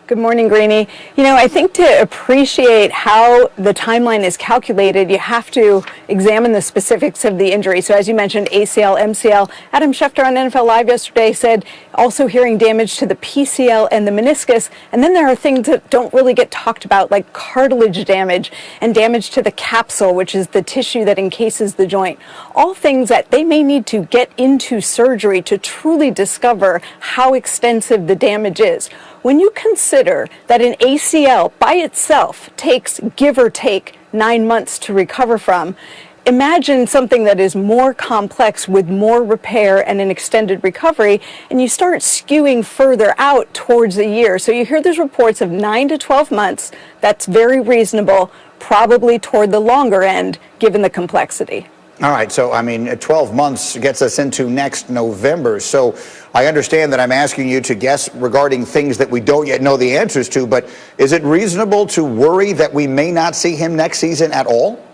Good morning, Greenie. I think to appreciate how the timeline is calculated, you have to examine the specifics of the injury. So as you mentioned, ACL, MCL. Adam Schefter on NFL Live yesterday said also hearing damage to the PCL and the meniscus. And then there are things that don't really get talked about, like cartilage damage and damage to the capsule, which is the tissue that encases the joint. All things that they may need to get into surgery to truly discover how extensive the damage is. When you consider that an ACL by itself takes, give or take, 9 months to recover from, imagine something that is more complex with more repair and an extended recovery, and you start skewing further out towards a year. So you hear these reports of 9 to 12 months. That's very reasonable, probably toward the longer end, given the complexity. All right, so 12 months gets us into next November. So I understand that I'm asking you to guess regarding things that we don't yet know the answers to, but is it reasonable to worry that we may not see him next season at all?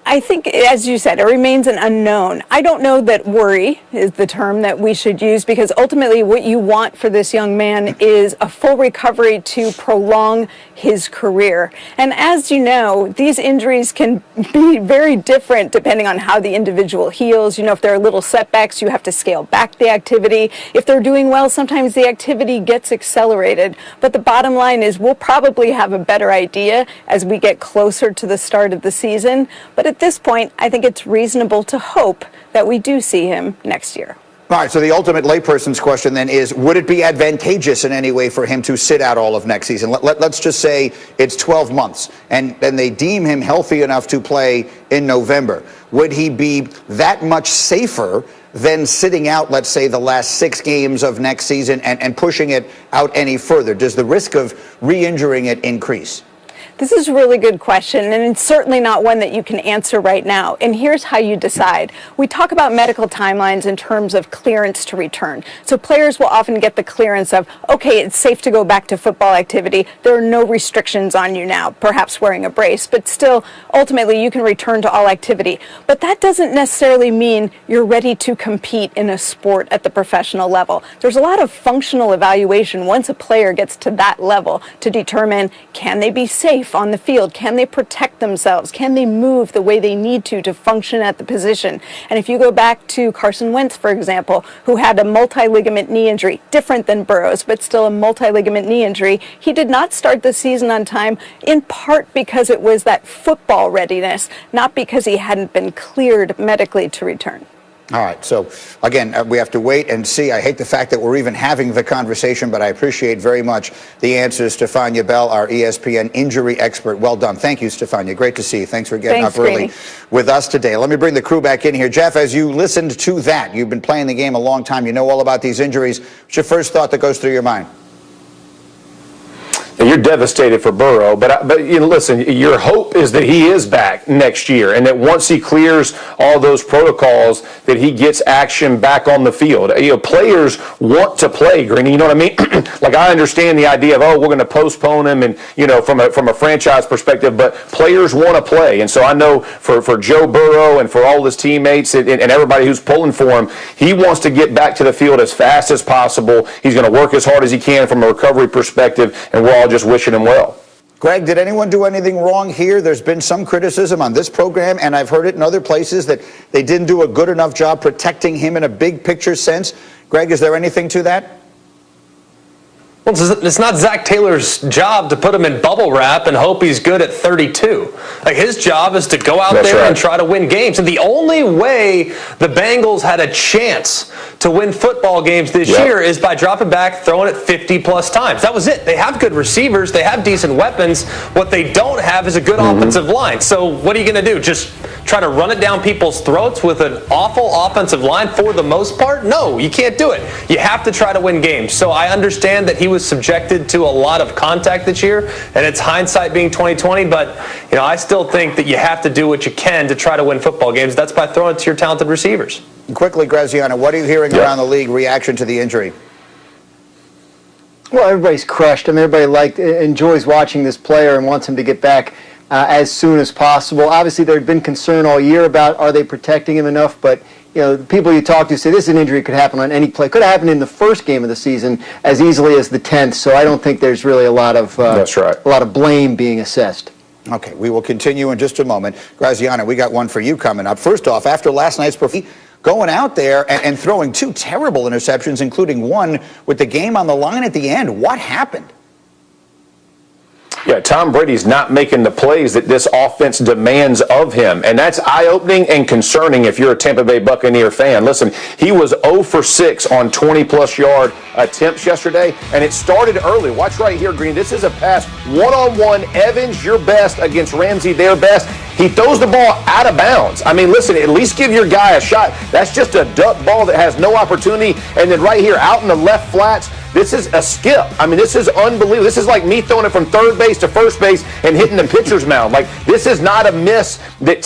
I think, as you said, it remains an unknown. I don't know that worry is the term that we should use, because ultimately what you want for this young man is a full recovery to prolong his career. And as you know, these injuries can be very different depending on how the individual heals. If there are little setbacks, you have to scale back the activity. If they're doing well, sometimes the activity gets accelerated. But the bottom line is we'll probably have a better idea as we get closer to the start of the season. But at this point, I think it's reasonable to hope that we do see him next year. All right, so the ultimate layperson's question then is, would it be advantageous in any way for him to sit out all of next season? Let's just say it's 12 months, and they deem him healthy enough to play in November. Would he be that much safer than sitting out, let's say, the last 6 games of next season and pushing it out any further? Does the risk of re-injuring it increase? This is a really good question, and it's certainly not one that you can answer right now. And here's how you decide. We talk about medical timelines in terms of clearance to return. So players will often get the clearance of, okay, it's safe to go back to football activity. There are no restrictions on you now, perhaps wearing a brace, but still, ultimately, you can return to all activity. But that doesn't necessarily mean you're ready to compete in a sport at the professional level. There's a lot of functional evaluation once a player gets to that level to determine, can they be safe on the field? Can they protect themselves? Can they move the way they need to function at the position? And if you go back to Carson Wentz, for example, who had a multi-ligament knee injury, different than Burrow's, but still a multi-ligament knee injury, he did not start the season on time, in part because it was that football readiness, not because he hadn't been cleared medically to return. All right. So, again, we have to wait and see. I hate the fact that we're even having the conversation, but I appreciate very much the answers. Stefania Bell, our ESPN injury expert. Well done. Thank you, Stefania. Great to see you. Thanks for getting up early with us today. Let me bring the crew back in here. Jeff, as you listened to that, you've been playing the game a long time. You know all about these injuries. What's your first thought that goes through your mind? You're devastated for Burrow, but listen, your hope is that he is back next year, and that once he clears all those protocols, that he gets action back on the field. Players want to play, Greeny. You know what I mean? Like, I understand the idea of, we're going to postpone him, and from a franchise perspective, but players want to play, and so I know for Joe Burrow and for all his teammates and everybody who's pulling for him, he wants to get back to the field as fast as possible. He's going to work as hard as he can from a recovery perspective, and we're all just wishing him well. Greg, did anyone do anything wrong here? There's been some criticism on this program, and I've heard it in other places, that they didn't do a good enough job protecting him in a big picture sense. Greg, is there anything to that? Well, it's not Zach Taylor's job to put him in bubble wrap and hope he's good at 32. Like, his job is to go out there and try to win games. And the only way the Bengals had a chance to win football games this year is by dropping back, throwing it 50-plus times. That was it. They have good receivers. They have decent weapons. What they don't have is a good offensive line. So what are you going to do? Just try to run it down people's throats with an awful offensive line for the most part? No, you can't do it. You have to try to win games. So I understand that he was subjected to a lot of contact this year, and it's hindsight being 2020, but I still think that you have to do what you can to try to win football games. That's by throwing it to your talented receivers. Quickly, Graziano, what are you hearing around the league reaction to the injury? Well, everybody's crushed. I mean, everybody enjoys watching this player and wants him to get back as soon as possible. Obviously, there had been concern all year about, are they protecting him enough, but the people you talk to say this is an injury that could happen on any play. Could have happened in the first game of the season as easily as the 10th. So I don't think there's really a lot of blame being assessed. Okay, we will continue in just a moment. Graziano, we got one for you coming up. First off, after last night's performance, going out there and throwing 2 terrible interceptions, including one with the game on the line at the end. What happened? Yeah, Tom Brady's not making the plays that this offense demands of him, and that's eye-opening and concerning if you're a Tampa Bay Buccaneer fan. Listen, he was 0 for 6 on 20-plus yard attempts yesterday, and it started early. Watch right here, Green. This is a pass one-on-one. Evans, your best, against Ramsey, their best. He throws the ball out of bounds. I mean, listen, at least give your guy a shot. That's just a duck ball that has no opportunity. And then right here, out in the left flats, this is a skip. I mean, this is unbelievable. This is like me throwing it from third base to first base and hitting the pitcher's mound. Like, this is not a miss that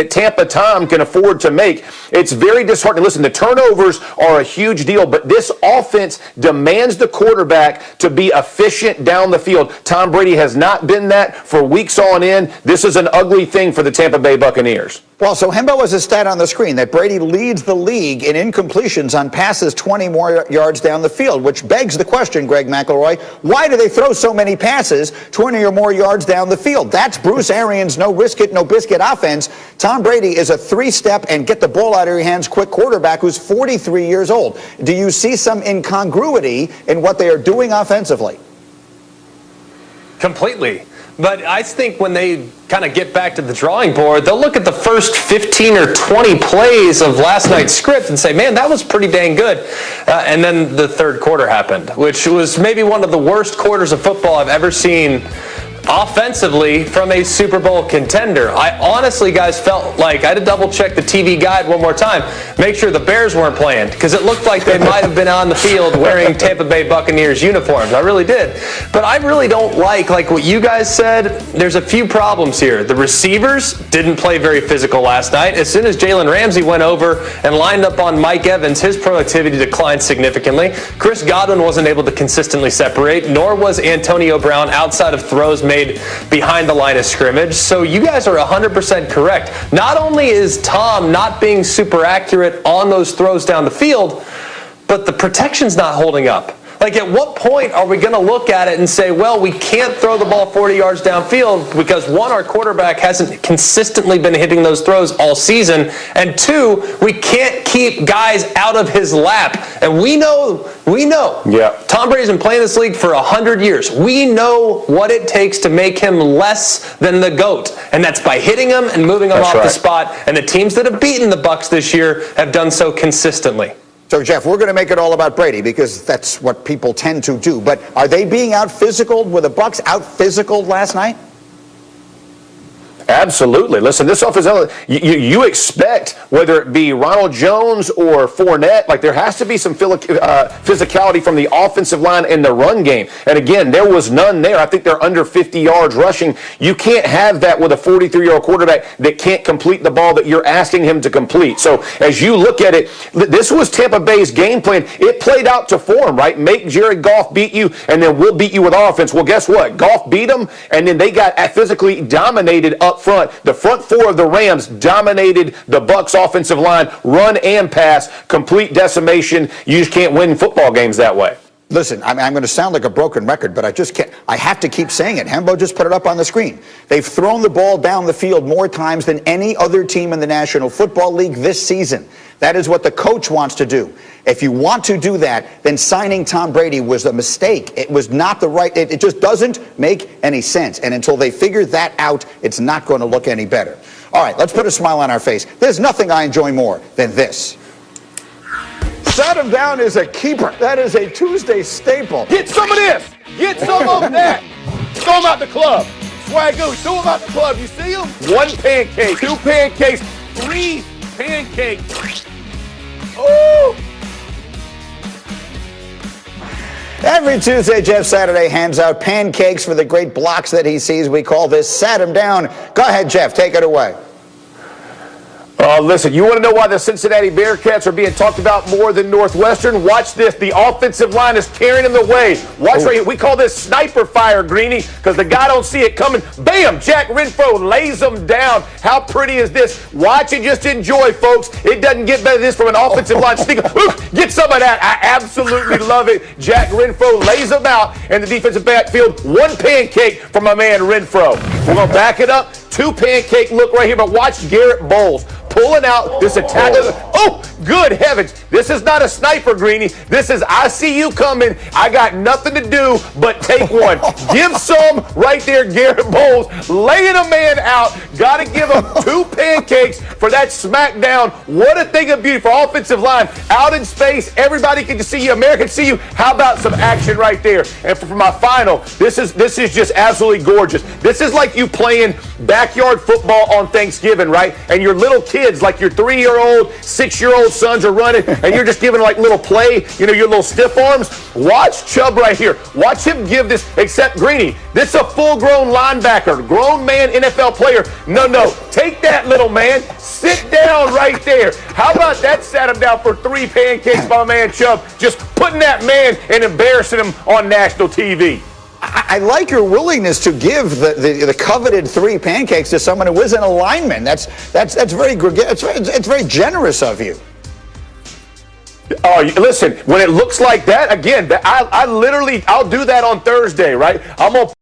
Tampa Tom can afford to make. It's very disheartening. Listen, the turnovers are a huge deal, but this offense demands the quarterback to be efficient down the field. Tom Brady has not been that for weeks on end. This is an ugly thing for the Tampa Bay Buccaneers. Well, so Hembo has a stat on the screen that Brady leads the league in incompletions on passes 20 more yards down the field, which begs the question, Greg McElroy, why do they throw so many passes 20 or more yards down the field? That's Bruce Arians' no risk it, no biscuit offense. Tom Brady is a 3-step and get the ball out of your hands quick quarterback who's 43 years old. Do you see some incongruity in what they are doing offensively? Completely. But I think when they kind of get back to the drawing board, they'll look at the first 15 or 20 plays of last night's script and say, man, that was pretty dang good. And then the third quarter happened, which was maybe one of the worst quarters of football I've ever seen offensively from a Super Bowl contender. I honestly, guys, felt like I had to double check the TV guide one more time, make sure the Bears weren't playing, because it looked like they might have been on the field wearing Tampa Bay Buccaneers uniforms. I really did. But I really don't like what you guys said. There's a few problems here. The receivers didn't play very physical last night. As soon as Jalen Ramsey went over and lined up on Mike Evans, his productivity declined significantly. Chris Godwin wasn't able to consistently separate, nor was Antonio Brown outside of throws made behind the line of scrimmage. So you guys are 100% correct. Not only is Tom not being super accurate on those throws down the field, but the protection's not holding up. Like, at what point are we going to look at it and say, well, we can't throw the ball 40 yards downfield because, one, our quarterback hasn't consistently been hitting those throws all season, and two, we can't keep guys out of his lap. And we know, Tom Brady's been playing this league for 100 years. We know what it takes to make him less than the GOAT, and that's by hitting him and moving him off the spot. And the teams that have beaten the Bucs this year have done so consistently. So, Jeff, we're going to make it all about Brady because that's what people tend to do. But are they being out-physicaled? Were the Bucs out-physicaled last night? Absolutely. Listen, this offense, you expect, whether it be Ronald Jones or Fournette, like there has to be some physicality from the offensive line in the run game. And again, there was none there. I think they're under 50 yards rushing. You can't have that with a 43-year-old quarterback that can't complete the ball that you're asking him to complete. So as you look at it, this was Tampa Bay's game plan. It played out to form, right? Make Jared Goff beat you, and then we'll beat you with offense. Well, guess what? Goff beat them, and then they got physically dominated up front. The front four of the Rams dominated the Bucs offensive line, run and pass, complete decimation. You just can't win football games that way. Listen, I'm going to sound like a broken record, but I just can't. I have to keep saying it. Hembo just put it up on the screen. They've thrown the ball down the field more times than any other team in the National Football League this season. That is what the coach wants to do. If you want to do that, then signing Tom Brady was a mistake. It was not the right. It just doesn't make any sense. And until they figure that out, it's not going to look any better. All right, let's put a smile on our face. There's nothing I enjoy more than this. Set him down is a keeper. That is a Tuesday staple. Get some of this. Get some of that. Throw him out the club. Swagoo, throw him out the club. You see him? 1 pancake, 2 pancakes, 3 pancakes. Ooh. Every Tuesday, Jeff Saturday hands out pancakes for the great blocks that he sees. We call this Sat Him Down. Go ahead, Jeff. Take it away. Listen, you want to know why the Cincinnati Bearcats are being talked about more than Northwestern? Watch this. The offensive line is carrying them the way. Watch right here. We call this sniper fire, Greeny, because the guy don't see it coming. Bam! Jack Renfro lays them down. How pretty is this? Watch and just enjoy, folks. It doesn't get better than this from an offensive line sneaker. Get some of that. I absolutely love it. Jack Renfro lays them out in the defensive backfield. One pancake from my man Renfro. We're going to back it up. Two pancake look right here, but watch Garrett Bowles pulling out this attack. Oh, good heavens. This is not a sniper, Greeny. This is, I see you coming. I got nothing to do but take one. Give some right there, Garrett Bowles. Laying a man out. Got to give him two pancakes for that smackdown. What a thing of beauty for offensive line. Out in space. Everybody can see you. America can see you. How about some action right there? And for my final, this is just absolutely gorgeous. This is like you playing backyard football on Thanksgiving, right? And your little kids, like your 3-year-old, 6-year-old sons are running, and you're just giving like little play, you know, your little stiff arms. Watch Chubb right here. Watch him give this, except Greeny. This is a full-grown linebacker, grown man NFL player. No, take that, little man. Sit down right there. How about that sat him down for 3 pancakes by my man Chubb, just putting that man and embarrassing him on national TV. I like your willingness to give the coveted 3 pancakes to someone who isn't a lineman. That's very it's very generous of you. Oh, listen, when it looks like that, again, I'll do that on Thursday, right? I'm going to